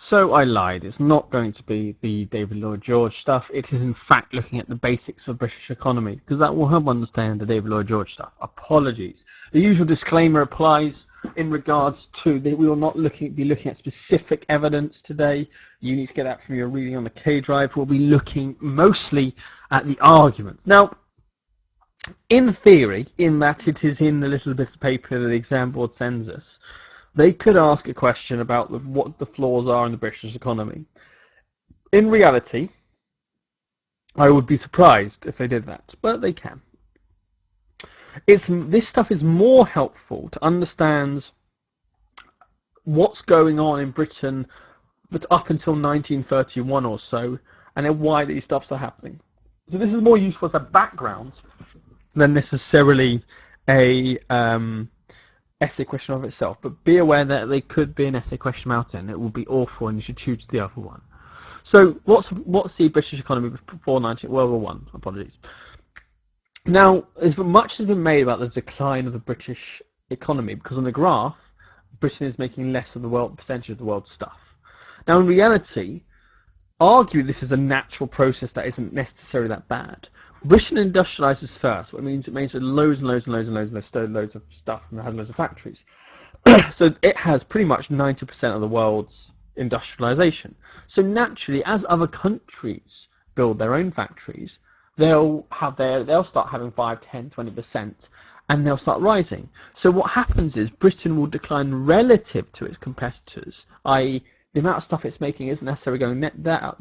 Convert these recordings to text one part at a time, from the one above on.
So I lied. It's not going to be the David Lloyd George stuff. It is in fact looking at the basics of British economy, because that will help understand the David Lloyd George stuff. Apologies. The usual disclaimer applies in regards to that we will not be looking at specific evidence today. You need to get that from your reading on the K drive. We'll be looking mostly at the arguments. Now, in theory, in that it is in the little bit of paper that the exam board sends us, they could ask a question about what the flaws are in the British economy. In reality, I would be surprised if they did that, but they can. This stuff is more helpful to understand what's going on in Britain but up until 1931 or so, and then why these stuffs are happening. So this is more useful as a background than necessarily a essay question of itself, but be aware that there could be an essay question about it, and it will be awful, and you should choose the other one. So, what's the British economy before World War One? Apologies. Now, much has been made about the decline of the British economy, because on the graph, Britain is making less of the percentage of the world's stuff. Now, in reality, argue this is a natural process that isn't necessarily that bad. Britain industrialises first, what it means loads and loads and loads and loads of stuff, and it has loads of factories. So it has pretty much 90% of the world's industrialisation. So naturally, as other countries build their own factories, they'll start having 5, 10, 20%, and they'll start rising. So what happens is Britain will decline relative to its competitors, i.e. the amount of stuff it's making isn't necessarily going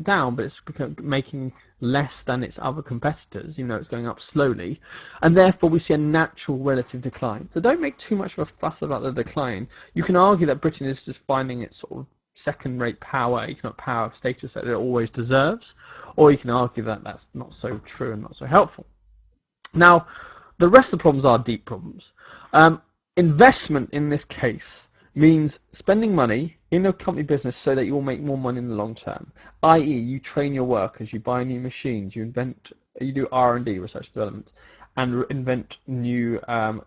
down, but it's making less than its other competitors, even though it's going up slowly, and therefore we see a natural relative decline. So don't make too much of a fuss about the decline. You can argue that Britain is just finding its sort of second-rate economic power status that it always deserves, or you can argue that that's not so true and not so helpful. Now, the rest of the problems are deep problems. Investment in this case means spending money in a company business so that you will make more money in the long term, i.e. you train your workers, you buy new machines, you do R&D, research and development, and invent new,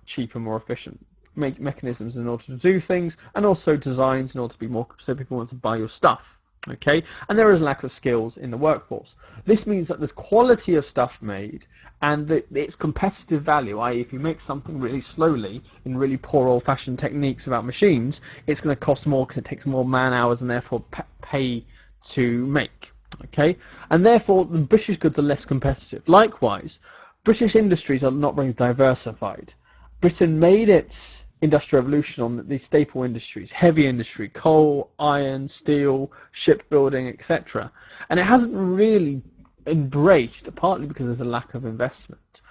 cheaper, more efficient mechanisms in order to do things, and also designs in order to be more, so people want to buy your stuff. Okay, and there is a lack of skills in the workforce. This means that there's quality of stuff made, and that its competitive value, i.e. if you make something really slowly in really poor old-fashioned techniques without machines, it's going to cost more because it takes more man hours and therefore pay to make. Okay, and therefore the British goods are less competitive. Likewise, British industries are not very diversified. Britain made its industrial revolution on the staple industries, heavy industry, coal, iron, steel, shipbuilding, etc. And it hasn't really embraced, partly because there's a lack of investment,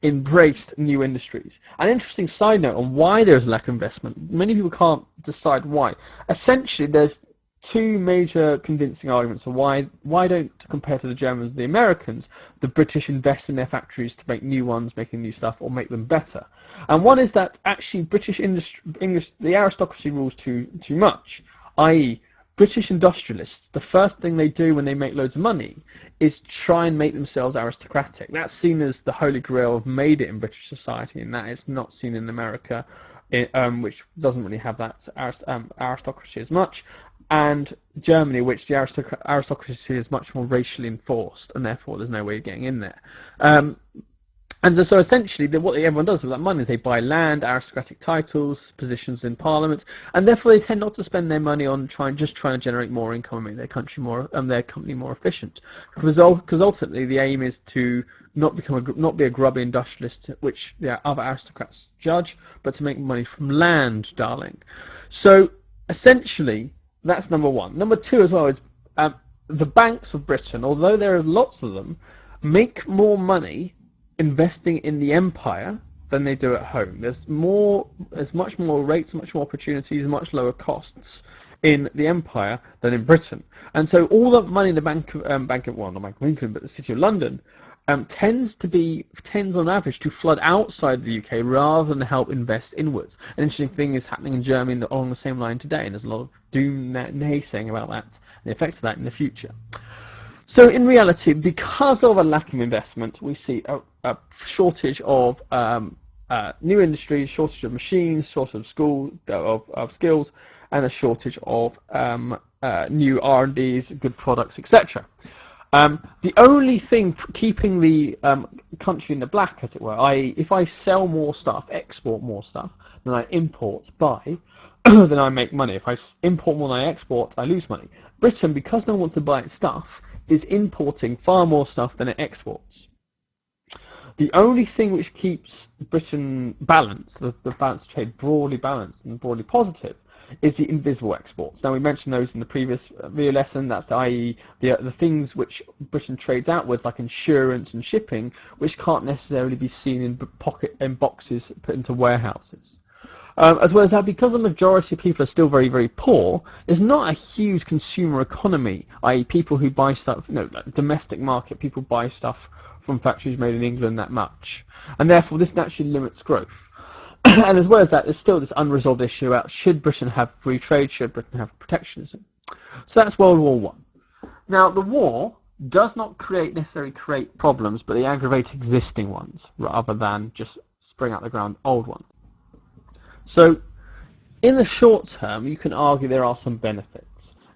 embraced new industries. An interesting side note on why there's a lack of investment, many people can't decide why. Essentially, there's two major convincing arguments for why don't, compared to the Germans and the Americans, the British invest in their factories to make new ones, making new stuff, or make them better. And one is that actually the aristocracy rules too much, i.e. British industrialists, the first thing they do when they make loads of money is try and make themselves aristocratic. That's seen as the holy grail of made it in British society, and that is not seen in America, which doesn't really have that aristocracy as much, and Germany, which the aristocracy is much more racially enforced, and therefore there's no way of getting in there. And so essentially, what everyone does with that money is they buy land, aristocratic titles, positions in parliament, and therefore they tend not to spend their money on trying to generate more income and make their company more efficient. Because ultimately, the aim is to not be a grubby industrialist, which the other aristocrats judge, but to make money from land, darling. So essentially, that's number one. Number two as well is the banks of Britain, although there are lots of them, make more money investing in the empire than they do at home. There's much more rates, much more opportunities, much lower costs in the empire than in Britain. And so all the money in the Bank of England, but the City of London, tends on average to flood outside the UK rather than help invest inwards. An interesting thing is happening in Germany along the same line today, and there's a lot of doom naysaying about that and the effects of that in the future. So in reality, because of a lack of investment, we see a shortage of new industries, shortage of machines, shortage of skills, and a shortage of new R&Ds, good products, etc. The only thing keeping the country in the black, as it were, i.e. if I sell more stuff, export more stuff than I import, buy, then I make money. If I import more than I export, I lose money. Britain, because no one wants to buy its stuff, is importing far more stuff than it exports. The only thing which keeps Britain balanced, the balance of trade broadly balanced and broadly positive, is the invisible exports. Now, we mentioned those in the previous video lesson. That's i.e. the things which Britain trades outwards, like insurance and shipping, which can't necessarily be seen in boxes put into warehouses. As well as that, because the majority of people are still very, very poor, there's not a huge consumer economy, i.e. people who buy stuff, like domestic market, people buy stuff from factories made in England that much. And therefore, this naturally limits growth. And as well as that, there's still this unresolved issue about should Britain have free trade, should Britain have protectionism. So that's World War I. Now, the war does not necessarily create problems, but they aggravate existing ones, rather than just spring out the ground old ones. So, in the short term, you can argue there are some benefits.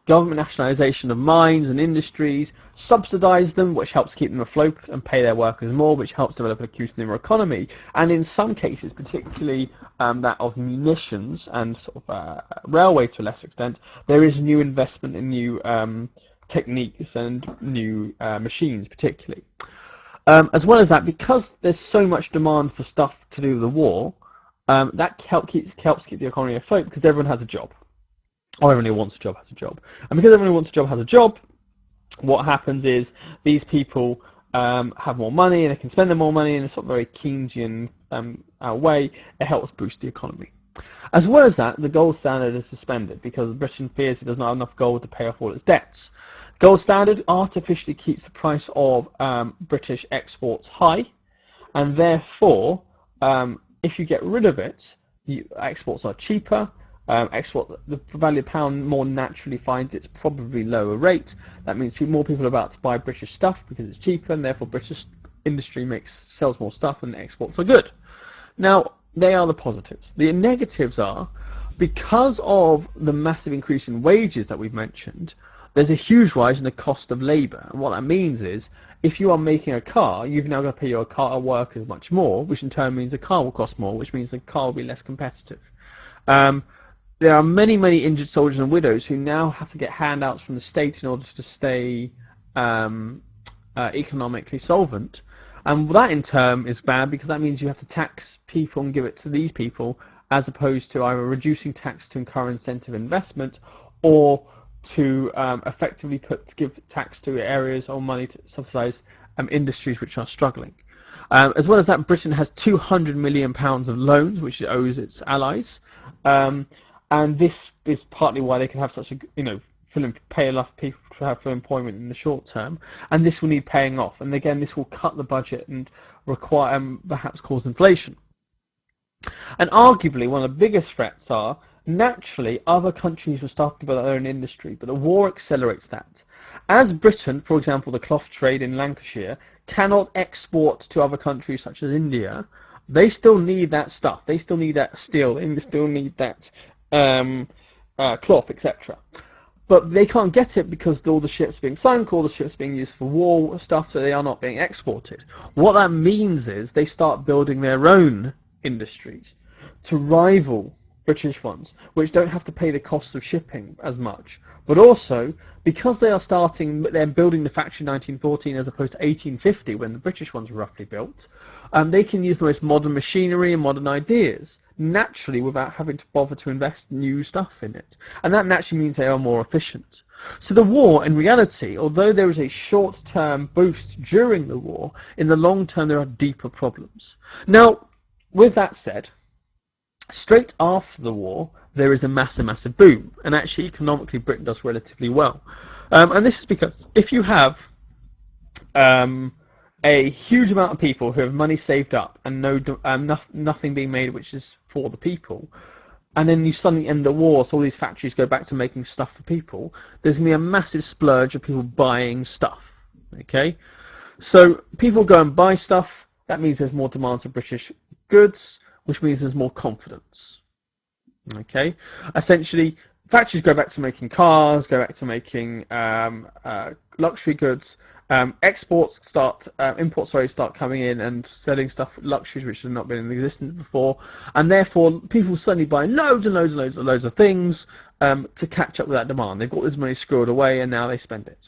Government nationalisation of mines and industries, subsidise them, which helps keep them afloat and pay their workers more, which helps develop a consumer economy. And in some cases, particularly that of munitions and sort of railway to a lesser extent, there is new investment in new techniques and new machines, particularly. As well as that, because there's so much demand for stuff to do with the war, that helps keep the economy afloat because everyone has a job. Or everyone who wants a job has a job. And because everyone who wants a job has a job, what happens is these people have more money and they can spend more money in a sort of very Keynesian way. It helps boost the economy. As well as that, the gold standard is suspended because Britain fears it does not have enough gold to pay off all its debts. Gold standard artificially keeps the price of British exports high, and therefore, if you get rid of it, exports are cheaper. The value of the pound more naturally finds its probably lower rate. That means more people are about to buy British stuff because it's cheaper, and therefore British industry sells more stuff and exports are good. Now, they are the positives. The negatives are, because of the massive increase in wages that we've mentioned, there's a huge rise in the cost of labour. And what that means is, if you are making a car, you've now got to pay your car workers much more, which in turn means the car will cost more, which means the car will be less competitive. There are many, many injured soldiers and widows who now have to get handouts from the state in order to stay economically solvent. And that in turn is bad because that means you have to tax people and give it to these people, as opposed to either reducing tax to encourage incentive investment or to effectively give tax to areas or money to subsidise industries which are struggling. As well as that, Britain has £200 million of loans which it owes its allies. And this is partly why they can have such a, pay enough people to have full employment in the short term, and this will need paying off. And again, this will cut the budget and require, perhaps cause inflation. And arguably, one of the biggest threats are, naturally, other countries will start to develop their own industry, but the war accelerates that. As Britain, for example, the cloth trade in Lancashire, cannot export to other countries such as India, they still need that stuff. They still need that steel. They still need that cloth, etc. But they can't get it because all the ships are being sunk, all the ships are being used for war stuff, so they are not being exported. What that means is they start building their own industries to rival British ones, which don't have to pay the cost of shipping as much. But also, because they're building the factory in 1914 as opposed to 1850 when the British ones were roughly built, they can use the most modern machinery and modern ideas naturally without having to bother to invest new stuff in it. And that naturally means they are more efficient. So the war, in reality, although there is a short-term boost during the war, in the long term there are deeper problems. Now, with that said, straight after the war, there is a massive boom, and actually economically Britain does relatively well. And this is because if you have a huge amount of people who have money saved up and nothing being made which is for the people, and then you suddenly end the war, so all these factories go back to making stuff for people, there's going to be a massive splurge of people buying stuff. Okay, so people go and buy stuff. That means there's more demand for British goods, which means there's more confidence. Okay, essentially, factories go back to making cars, go back to making luxury goods. Imports start coming in and selling stuff, luxuries which have not been in existence before, and therefore people suddenly buy loads and loads and loads and loads of things to catch up with that demand. They've got this money squirreled away, and now they spend it.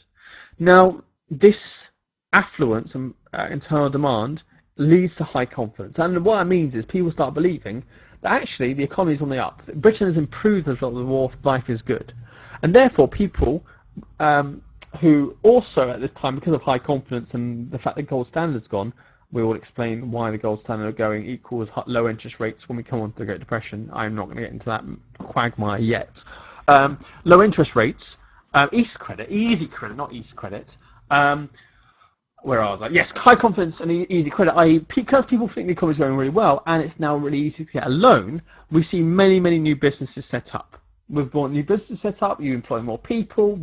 Now, this affluence and internal demand leads to high confidence, and what that means is people start believing that actually the economy is on the up. Britain has improved as a result of the war. Life is good, and therefore people who also at this time, because of high confidence and the fact that gold standard's gone, we will explain why the gold standard going equals low interest rates when we come on to the Great Depression. I'm not going to get into that quagmire yet. Low interest rates, easy credit, not East credit. Where I was like, yes, high confidence and easy credit, i.e. because people think the economy is going really well and it's now really easy to get a loan, we see many new businesses set up. With more new businesses set up, you employ more people,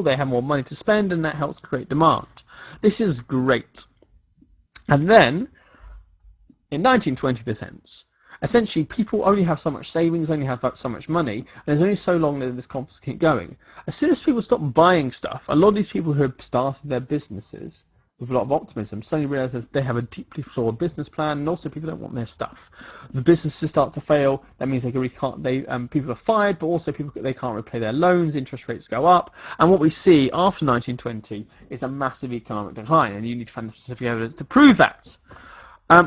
they have more money to spend, and that helps create demand. This is great. And then, in 1920 this ends. Essentially, people only have so much savings, only have so much money, and there's only so long that this confidence can keep going. As soon as people stop buying stuff, a lot of these people who have started their businesses with a lot of optimism suddenly realise that they have a deeply flawed business plan, and also people don't want their stuff. The businesses start to fail. That means people are fired, but also they can't repay their loans. Interest rates go up, and what we see after 1920 is a massive economic decline, and you need to find specific evidence to prove that.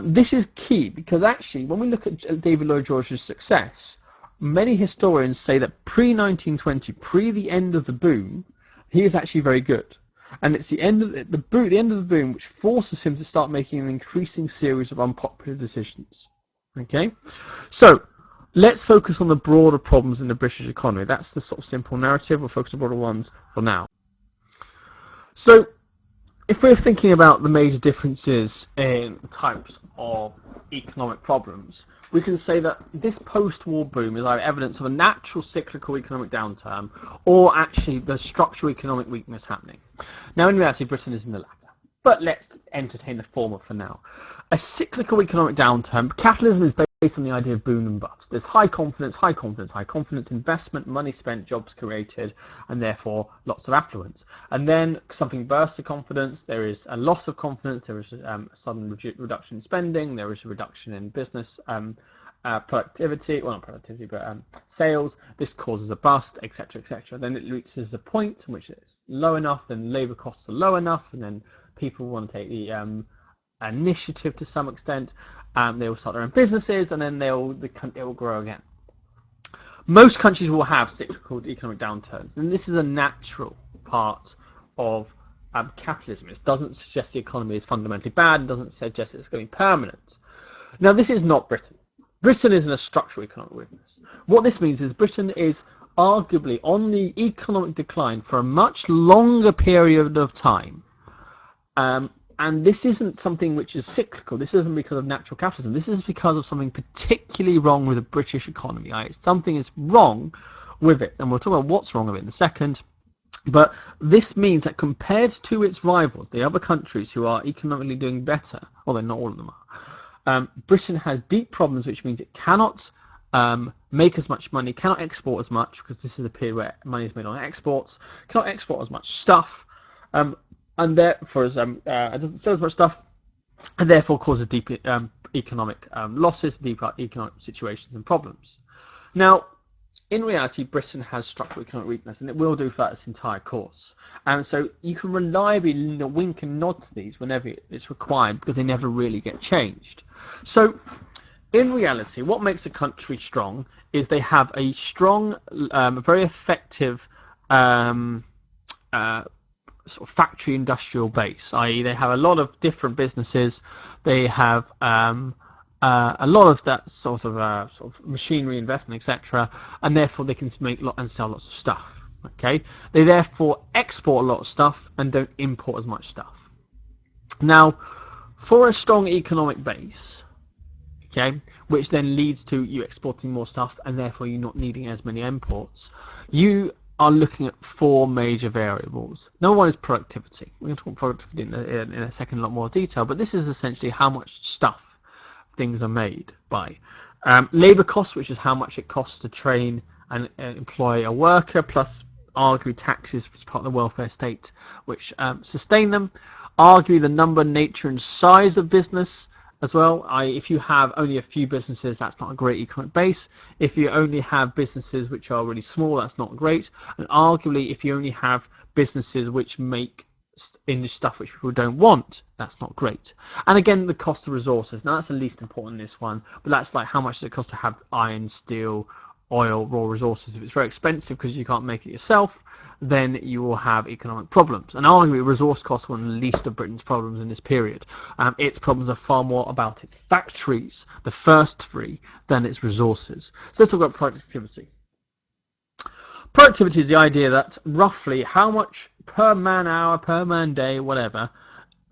This is key because actually, when we look at David Lloyd George's success, many historians say that pre-1920, pre the end of the boom, he is actually very good. And it's the end of the boom which forces him to start making an increasing series of unpopular decisions. Okay, so let's focus on the broader problems in the British economy. That's the sort of simple narrative. We'll focus on broader ones for now. So, if we're thinking about the major differences in types of economic problems, we can say that this post-war boom is either evidence of a natural cyclical economic downturn or actually the structural economic weakness happening. Now, in reality, Britain is in the latter. But let's entertain the former for now. A cyclical economic downturn, capitalism is based on the idea of boom and bust. There's high confidence, investment, money spent, jobs created, and therefore lots of affluence. And then something bursts of confidence, there is a loss of confidence, there is a sudden reduction in spending, there is a reduction in business productivity, well not productivity, but sales. This causes a bust, etc., etc. Then it reaches a point in which it's low enough, then labour costs are low enough, and then people want to take the initiative to some extent. They will start their own businesses, and then it will grow again. Most countries will have cyclical economic downturns, and this is a natural part of capitalism. It doesn't suggest the economy is fundamentally bad. It doesn't suggest it's going to be permanent. Now, this is not Britain. Britain is in a structural economic weakness. What this means is Britain is arguably on the economic decline for a much longer period of time. And this isn't something which is cyclical. This isn't because of natural capitalism. This is because of something particularly wrong with the British economy. Something is wrong with it, and we'll talk about what's wrong with it in a second. But this means that compared to its rivals, the other countries who are economically doing better, although not all of them are, Britain has deep problems, which means it cannot make as much money, cannot export as much, because this is a period where money is made on exports, cannot export as much stuff, and therefore it doesn't sell as much stuff, and therefore causes deep economic losses, deep economic situations and problems. Now, in reality, Britain has structural economic weakness, and it will do for its entire course. And so you can reliably wink and nod to these whenever it's required, because they never really get changed. So, in reality, what makes a country strong is they have a strong, very effective sort of factory industrial base, i.e. they have a lot of different businesses, they have a lot of that sort of machinery investment, etc., and therefore they can make and sell lots of stuff. Okay, they therefore export a lot of stuff and don't import as much stuff. Now, for a strong economic base, okay, which then leads to you exporting more stuff and therefore you not needing as many imports, you are looking at four major variables. Number one is productivity. We're going to talk about productivity in a second in a lot more detail, but this is essentially how much stuff things are made by. Labour costs, which is how much it costs to train and employ a worker, plus arguably taxes as part of the welfare state which sustain them. Arguably the number, nature and size of business as well. If you have only a few businesses, that's not a great economic base. If you only have businesses which are really small, that's not great. And arguably if you only have businesses which make stuff which people don't want, that's not great. And again, the cost of resources. Now that's the least important in this one, but that's like how much does it cost to have iron, steel, oil, raw resources. If it's very expensive because you can't make it yourself, then you will have economic problems. And arguably resource costs are one of the least of Britain's problems in this period. Its problems are far more about its factories, the first three, than its resources. So let's talk about productivity. Productivity is the idea that roughly how much per man hour, per man day, whatever,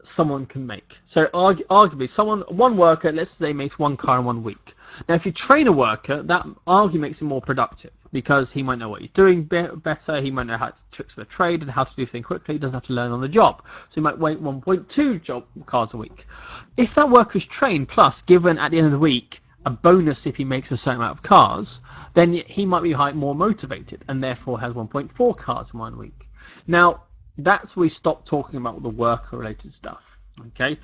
someone can make. So arguably one worker, let's say, makes one car in 1 week. Now if you train a worker, that arguably makes him more productive because he might know what he's doing better, he might know how to tricks of the trade and how to do things quickly, he doesn't have to learn on the job. So he might make 1.2 cars a week. If that worker is trained plus given at the end of the week a bonus if he makes a certain amount of cars, then he might be more motivated and therefore has 1.4 cars in 1 week. Now that's where we stop talking about the worker related stuff. Okay,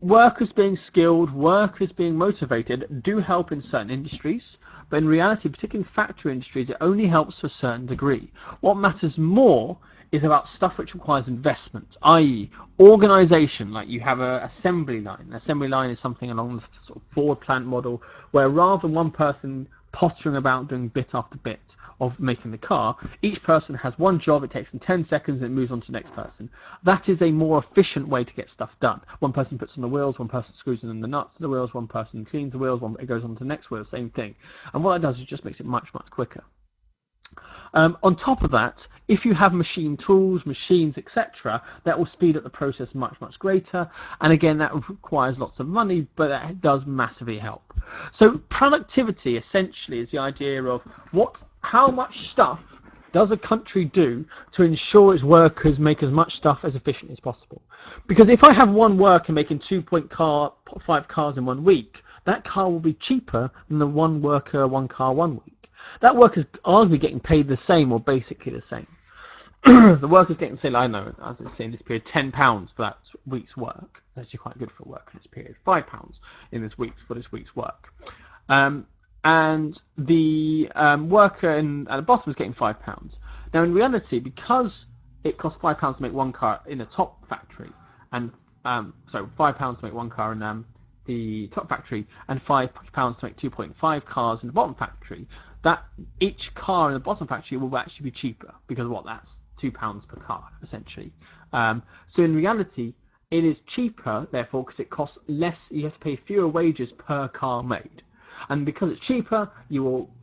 workers being skilled, workers being motivated do help in certain industries, but in reality, particularly in factory industries, it only helps to a certain degree. What matters more is about stuff which requires investment, i.e. organisation, like you have an assembly line. An assembly line is something along the sort of Ford plant model, where rather than one person pottering about doing bit after bit of making the car, each person has one job, it takes them 10 seconds and it moves on to the next person. That is a more efficient way to get stuff done. One person puts on the wheels, one person screws in the nuts of the wheels, one person cleans the wheels, it goes on to the next wheel, same thing. And what it does is it just makes it much, much quicker. On top of that, if you have machine tools, machines, etc., that will speed up the process much, much greater. And again, that requires lots of money, but that does massively help. So productivity essentially is the idea of how much stuff does a country do to ensure its workers make as much stuff as efficiently as possible. Because if I have one worker making 2.5 cars in 1 week, that car will be cheaper than the one worker, one car, 1 week. That worker's arguably getting paid the same or basically the same. The worker's getting, say, I know, as I say in this period, £10 for that week's work. It's actually quite good for a worker in this period. £5 in this for this week's work. And the worker at the bottom is getting £5. Now, in reality, because it costs £5 to make one car in the top factory, and so £5 to make one car in the top factory, and £5 to make 2.5 cars in the bottom factory, that each car in the bottom factory will actually be cheaper because that's £2 per car essentially. So in reality, it is cheaper, therefore, because it costs less. You have to pay fewer wages per car made, and because it's cheaper,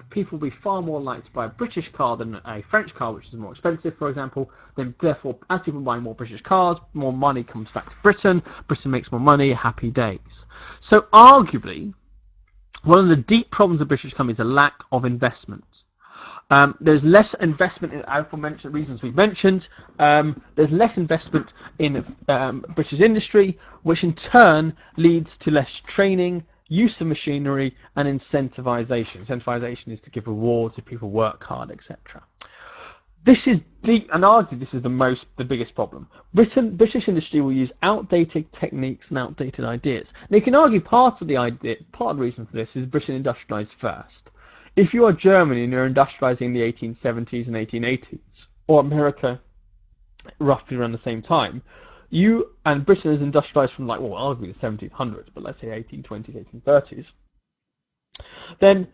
people will be far more likely to buy a British car than a French car, which is more expensive, for example. Then, therefore, as people buy more British cars, more money comes back to Britain. Britain makes more money. Happy days. So, arguably, one of the deep problems of British economy is the lack of investment. There's less investment in aforementioned reasons we've mentioned. There's less investment in British industry, which in turn leads to less training, use of machinery, and incentivization. Incentivization is to give rewards if people work hard, etc. This is deep, and argue this is the biggest problem. British industry will use outdated techniques and outdated ideas. Now you can argue part of the reason for this is Britain industrialised first. If you are Germany and you're industrialising in the 1870s and 1880s, or America roughly around the same time, and Britain is industrialised from arguably the 1700s, but let's say 1820s, 1830s, then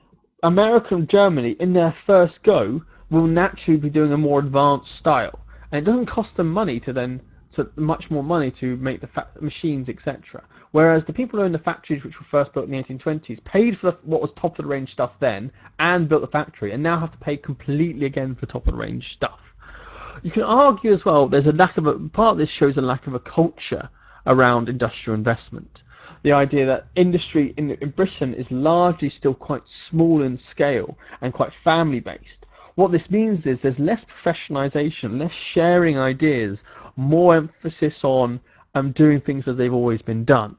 America and Germany in their first go will naturally be doing a more advanced style, and it doesn't cost them much more money to make the machines, etc. Whereas the people who own the factories which were first built in the 1820s paid for what was top of the range stuff then and built the factory, and now have to pay completely again for top of the range stuff. You can argue as well there's a lack of part of this shows a lack of a culture around industrial investment. The idea that industry in Britain is largely still quite small in scale and quite family based. What this means is there's less professionalisation, less sharing ideas, more emphasis on doing things as they've always been done.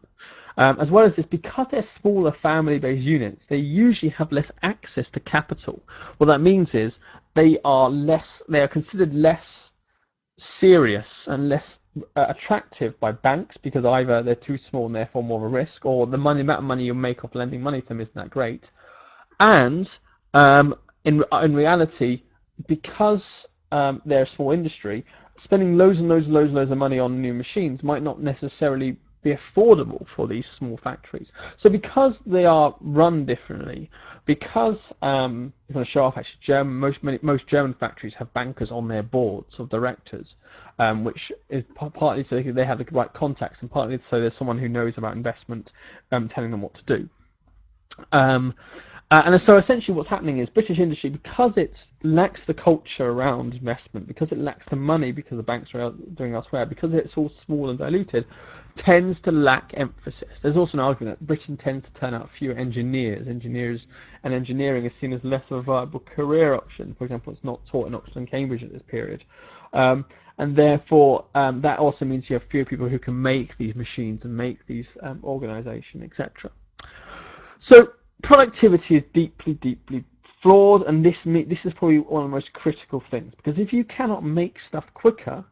As well as this, because they're smaller family-based units, they usually have less access to capital. What that means is they are considered less serious and less attractive by banks, because either they're too small and therefore more of a risk, or the amount of money you make off lending money to them isn't that great. And in reality, because they're a small industry, spending loads of money on new machines might not necessarily be affordable for these small factories. So because they are run differently, because if you want to show off, actually, most German factories have bankers on their boards of directors, which is partly so they have the right contacts, and partly so there's someone who knows about investment telling them what to do. And so essentially what's happening is British industry, because it lacks the culture around investment, because it lacks the money, because the banks are doing elsewhere, because it's all small and diluted, tends to lack emphasis. There's also an argument that Britain tends to turn out fewer engineers. And engineering is seen as less of a viable career option. For example, it's not taught in Oxford and Cambridge at this period. And therefore, that also means you have fewer people who can make these machines and make these organisations, etc. So productivity is deeply flawed, and this is probably one of the most critical things, because if you cannot make stuff quicker,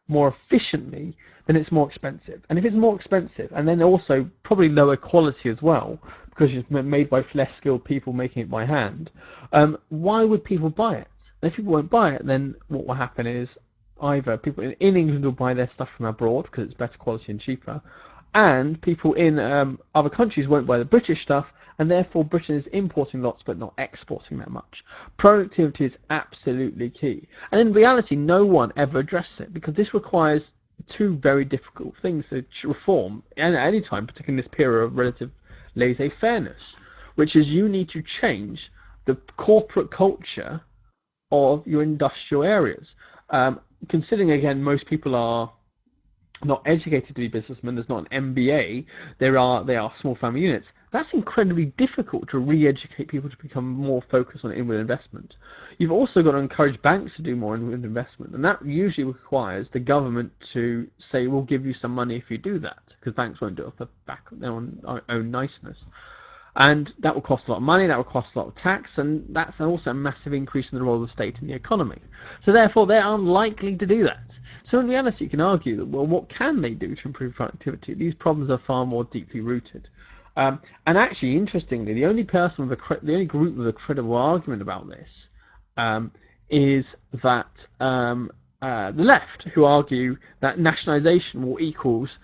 more efficiently, then it's more expensive. And if it's more expensive, and then also probably lower quality as well, because it's made by less skilled people making it by hand, why would people buy it? And if people won't buy it, then what will happen is either people in England will buy their stuff from abroad because it's better quality and cheaper, and people in other countries won't buy the British stuff, and therefore Britain is importing lots but not exporting that much. Productivity is absolutely key. And in reality, no one ever addresses it, because this requires two very difficult things to reform at any time, particularly in this period of relative laissez-fairness, which is you need to change the corporate culture of your industrial areas. Considering, again, most people are not educated to be businessmen, there's not an MBA, they are small family units, that's incredibly difficult to re-educate people to become more focused on inward investment. You've also got to encourage banks to do more inward investment, and that usually requires the government to say, we'll give you some money if you do that, because banks won't do it off the back of their own niceness. And that will cost a lot of money, that will cost a lot of tax, and that's also a massive increase in the role of the state in the economy. So therefore, they're unlikely to do that. So in reality, you can argue that, well, what can they do to improve productivity? These problems are far more deeply rooted. And actually, interestingly, the only group with a credible argument about this is that the left, who argue that nationalisation will equals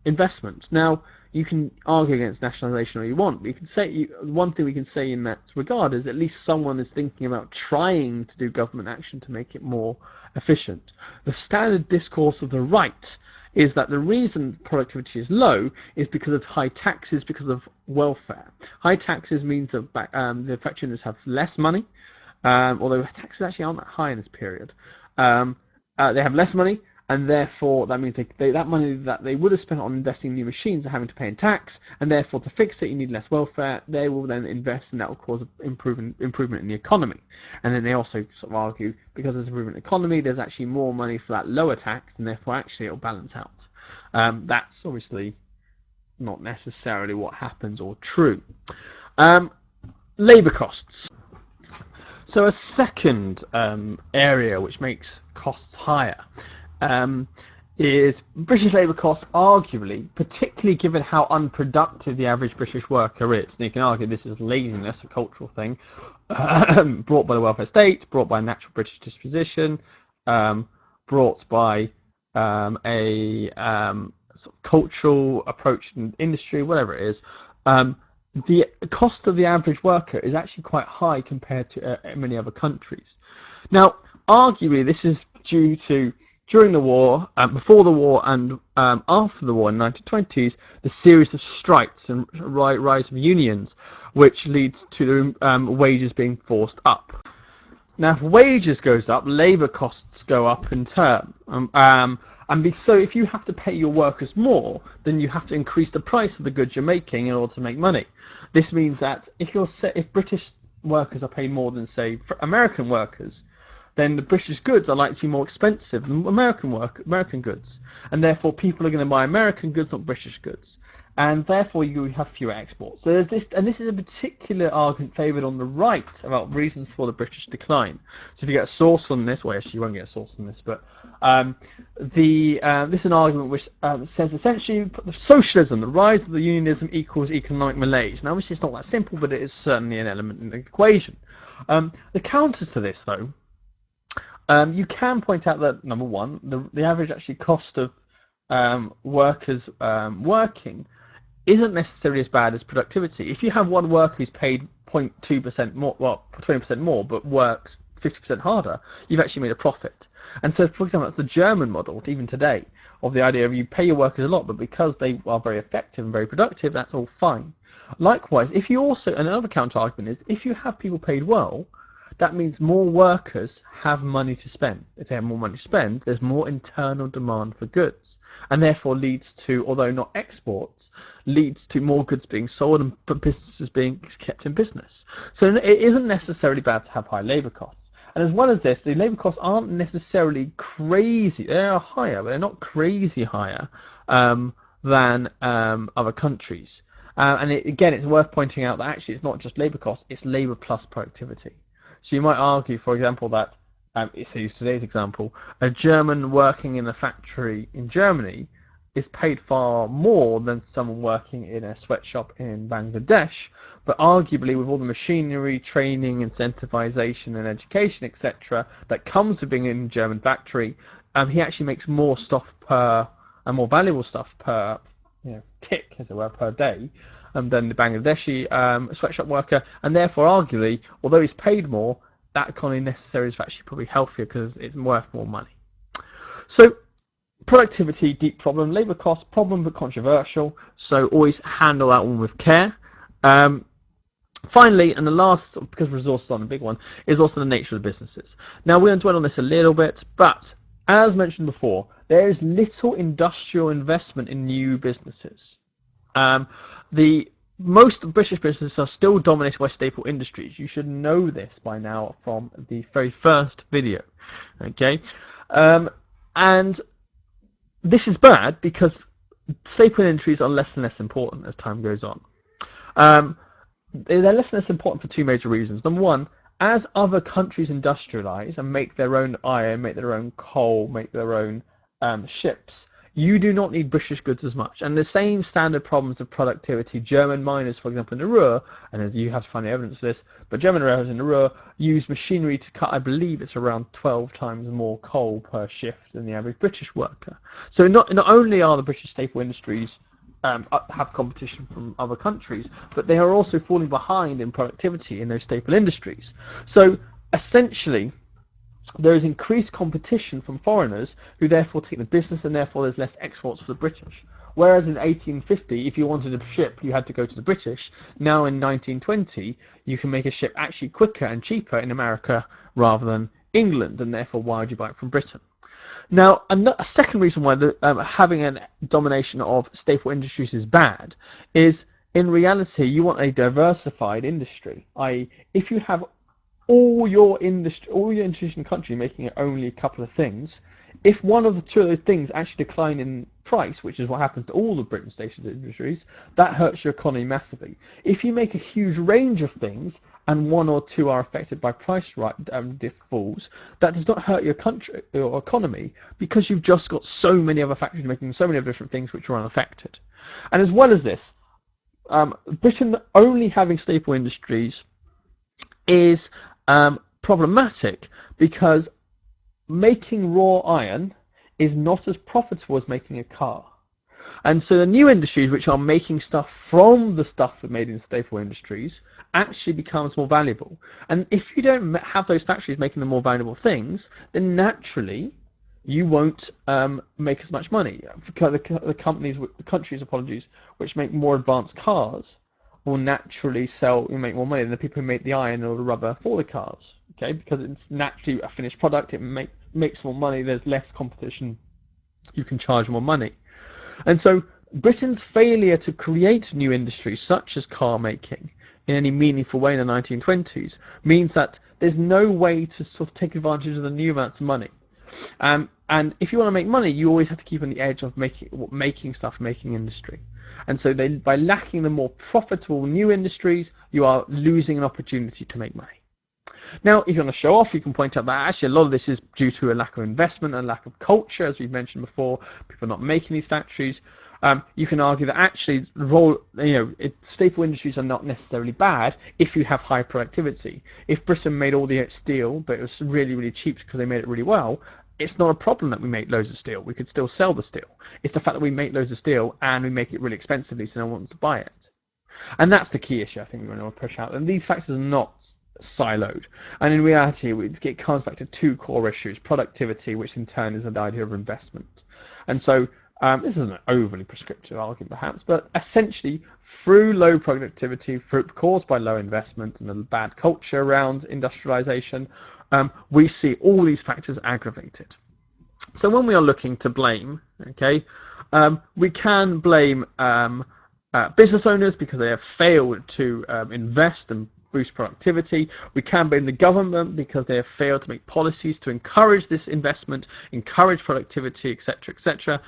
investment. Now, you can argue against nationalisation all you want, but you can say one thing we can say in that regard is at least someone is thinking about trying to do government action to make it more efficient. The standard discourse of the right is that the reason productivity is low is because of high taxes, because of welfare. High taxes means that the factory owners have less money, although taxes actually aren't that high in this period. They have less money, and therefore that means that money that they would have spent on investing in new machines are having to pay in tax, and therefore to fix it you need less welfare. They will then invest, and that will cause improvement in the economy. And then they also sort of argue, because there's improvement in the economy, there's actually more money for that lower tax, and therefore actually it will balance out. That's obviously not necessarily what happens or true. Labour costs. So a second area which makes costs higher is British labour costs, arguably, particularly given how unproductive the average British worker is. And you can argue this is laziness, a cultural thing, brought by the welfare state, brought by a natural British disposition, brought by a sort of cultural approach in industry, whatever it is. The cost of the average worker is actually quite high compared to many other countries. Now, arguably, this is due to, during the war, before the war, and after the war in the 1920s, the series of strikes and rise of unions, which leads to wages being forced up. Now, if wages goes up, labour costs go up in turn. So if you have to pay your workers more, then you have to increase the price of the goods you're making in order to make money. This means that if British workers are paid more than, say, American workers, then the British goods are likely to be more expensive than American goods. And therefore people are going to buy American goods, not British goods. and therefore you have fewer exports. So there's this, and this is a particular argument favoured on the right about reasons for the British decline. So if you get a source on this, well, actually you won't get a source on this, but this is an argument which says essentially socialism, the rise of the unionism equals economic malaise. Now obviously it's not that simple, but it is certainly an element in the equation. The counters to this, though, you can point out that, number one, the average actually cost of workers working isn't necessarily as bad as productivity. If you have one worker who's paid 0.2% more, well, 20% more, but works 50% harder, you've actually made a profit. And so, for example, that's the German model, even today, of the idea of you pay your workers a lot, but because they are very effective and very productive, that's all fine. Likewise, if you also, another counter-argument is, if you have people paid well, that means more workers have money to spend. If they have more money to spend, there's more internal demand for goods, and therefore leads to, although not exports, leads to more goods being sold and businesses being kept in business. So it isn't necessarily bad to have high labour costs. And as well as this, the labour costs aren't necessarily crazy. They are higher, but they're not crazy higher than other countries. And again, it's worth pointing out that actually it's not just labour costs, it's labour plus productivity. So you might argue, for example, that, so use today's example, a German working in a factory in Germany is paid far more than someone working in a sweatshop in Bangladesh, but arguably with all the machinery, training, incentivization and education, etc., that comes with being in a German factory, he actually makes more stuff per, and more valuable stuff per tick, as it were, per day, than the Bangladeshi sweatshop worker, and therefore, arguably, although he's paid more, that economy necessarily is actually probably healthier because it's worth more money. So, productivity, deep problem. Labour cost, problem but controversial, so always handle that one with care. Finally, and the last, because resources aren't a big one, is also the nature of the businesses. Now, we're going to dwell on this a little bit, but as mentioned before, there is little industrial investment in new businesses. Most British businesses are still dominated by staple industries. You should know this by now from the very first video. Okay, and this is bad because staple industries are less and less important as time goes on. They're less and less important for two major reasons. Number one, as other countries industrialise and make their own iron, make their own coal, make their own ships, you do not need British goods as much. And the same standard problems of productivity, German miners, for example, in the Ruhr, and you have to find the evidence for this, but German miners in the Ruhr use machinery to cut, I believe it's around 12 times more coal per shift than the average British worker. So not only are the British staple industries have competition from other countries, but they are also falling behind in productivity in those staple industries. So essentially, there is increased competition from foreigners who therefore take the business, and therefore there's less exports for the British. Whereas in 1850, if you wanted a ship, you had to go to the British. Now in 1920, you can make a ship actually quicker and cheaper in America rather than England, and therefore why would you buy it from Britain? Now, a second reason why having a domination of staple industries is bad is, in reality, you want a diversified industry. I.e., if you have all your industries in the country making only a couple of things, if one of the two of those things actually decline in price, which is what happens to all of Britain's staple industries, that hurts your economy massively. If you make a huge range of things and one or two are affected by price falls, that does not hurt your country or economy because you've just got so many other factories making so many other different things which are unaffected. And as well as this, Britain only having staple industries is problematic because making raw iron is not as profitable as making a car. And so the new industries which are making stuff from the stuff that made in staple industries actually becomes more valuable. And if you don't have those factories making the more valuable things, then naturally you won't make as much money. The countries, which make more advanced cars will naturally make more money than the people who make the iron or the rubber for the cars. Okay, because it's naturally a finished product, it makes more money, there's less competition, you can charge more money. And so Britain's failure to create new industries such as car making in any meaningful way in the 1920s means that there's no way to sort of take advantage of the new amounts of money. And if you want to make money, you always have to keep on the edge of making stuff, making industry. And so by lacking the more profitable new industries, you are losing an opportunity to make money. Now, if you want to show off, you can point out that actually a lot of this is due to a lack of investment and lack of culture, as we've mentioned before, people not making these factories. You can argue that actually staple industries are not necessarily bad if you have high productivity. If Britain made all the steel, but it was really, really cheap because they made it really well, it's not a problem that we make loads of steel. We could still sell the steel. It's the fact that we make loads of steel and we make it really expensively so no one wants to buy it. And that's the key issue I think we want to push out. And these factors are not siloed. And in reality, it comes back to two core issues: productivity, which in turn is the idea of investment. And so this is an overly prescriptive argument perhaps, but essentially through low productivity caused by low investment and a bad culture around industrialization, we see all these factors aggravated. So when we are looking to blame, okay, we can blame business owners because they have failed to invest and boost productivity. We can blame the government because they have failed to make policies to encourage this investment, encourage productivity, etc., etc.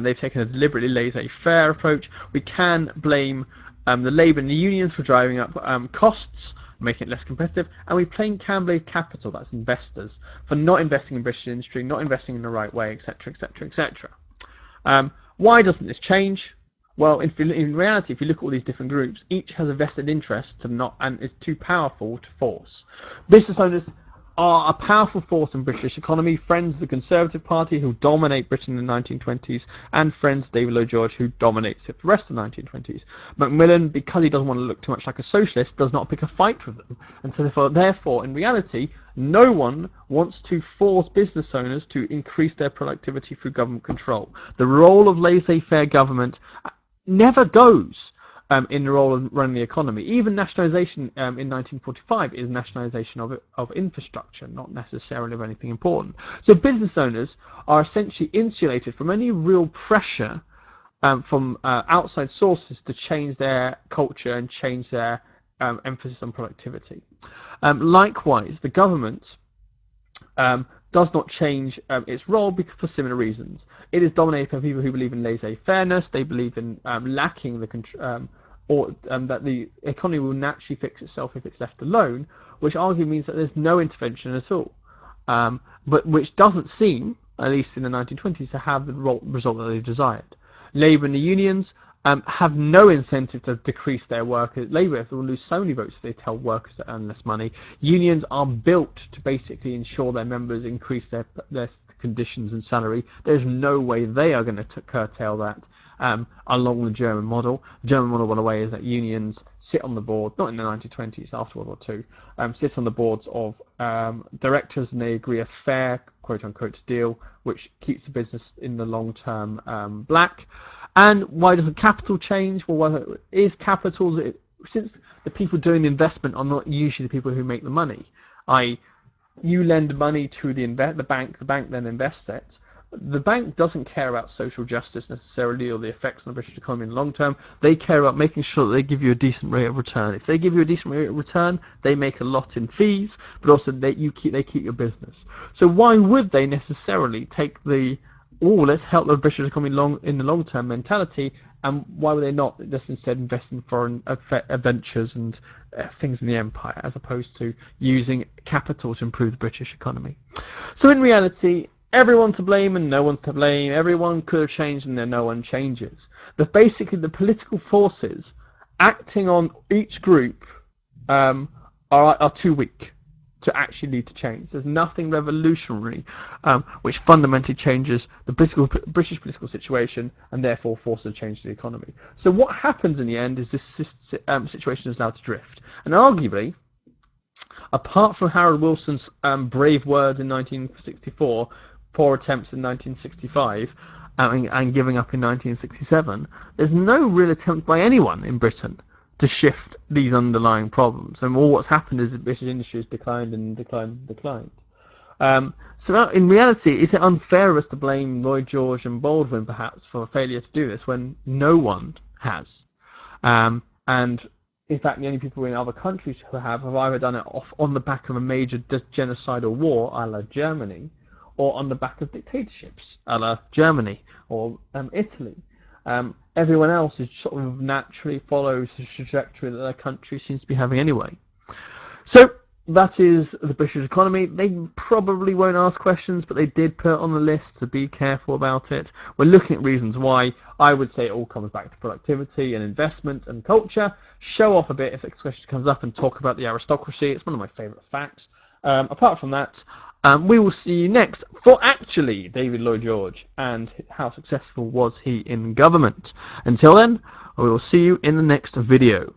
They've taken a deliberately laissez-faire approach. We can blame the labour and the unions for driving up costs, making it less competitive, and we can blame capital, that's investors, for not investing in British industry, not investing in the right way, etc., etc., etc. Why doesn't this change? Well, in reality, if you look at all these different groups, each has a vested interest and is too powerful to force. Business owners are a powerful force in British economy, friends of the Conservative Party who dominate Britain in the 1920s, and friends of David Lloyd George who dominates it for the rest of the 1920s. Macmillan, because he doesn't want to look too much like a socialist, does not pick a fight with them. And so therefore, in reality, no one wants to force business owners to increase their productivity through government control. The role of laissez-faire government never goes in the role of running the economy. Even nationalisation in 1945 is nationalisation of infrastructure, not necessarily of anything important. So business owners are essentially insulated from any real pressure from outside sources to change their culture and change their emphasis on productivity. Likewise, the government does not change its role for similar reasons. It is dominated by people who believe in laissez-fairness. They believe in lacking the that the economy will naturally fix itself if it's left alone, which arguably means that there's no intervention at all. But which doesn't seem, at least in the 1920s, to have the result that they desired. Labour and the unions have no incentive to decrease their workers. Labour will lose so many votes if they tell workers to earn less money. Unions are built to basically ensure their members increase their conditions and salary. There's no way they are going to curtail that along the German model. The German model, by the way, is that unions sit on the board, not in the 1920s, after World War II, sit on the boards of directors, and they agree a fair, quote-unquote, deal, which keeps the business in the long term black. And why doesn't capital change? Well, is capital, since the people doing the investment are not usually the people who make the money, you lend money to the bank then invests it. The bank doesn't care about social justice necessarily or the effects on the British economy in the long term. They care about making sure that they give you a decent rate of return. If they give you a decent rate of return, they make a lot in fees, but also they keep your business. So why would they necessarily take the let's help the British economy in the long term mentality, and why would they not just instead invest in foreign ventures and things in the empire, as opposed to using capital to improve the British economy? So in reality, everyone's to blame and no one's to blame. Everyone could have changed and then no one changes. But basically the political forces acting on each group are too weak to actually lead to change. There's nothing revolutionary which fundamentally changes the British political situation and therefore forces a change to the economy. So what happens in the end is this situation is allowed to drift. And arguably, apart from Harold Wilson's brave words in 1964, poor attempts in 1965, and giving up in 1967, there's no real attempt by anyone in Britain to shift these underlying problems. And all what's happened is the British industry has declined and declined and declined. So in reality, is it unfair of us to blame Lloyd George and Baldwin perhaps for a failure to do this when no one has? And in fact, the only people in other countries who have either done it on the back of a major genocidal war, a la Germany, or on the back of dictatorships, a la Germany or Italy. Everyone else is sort of naturally follows the trajectory that their country seems to be having anyway. So that is the British economy. They probably won't ask questions, but they did put it on the list, so be careful about it. We're looking at reasons why. I would say it all comes back to productivity and investment and culture. Show off a bit if the question comes up and talk about the aristocracy. It's one of my favourite facts. Apart from that, we will see you next for actually David Lloyd George and how successful was he in government. Until then, we will see you in the next video.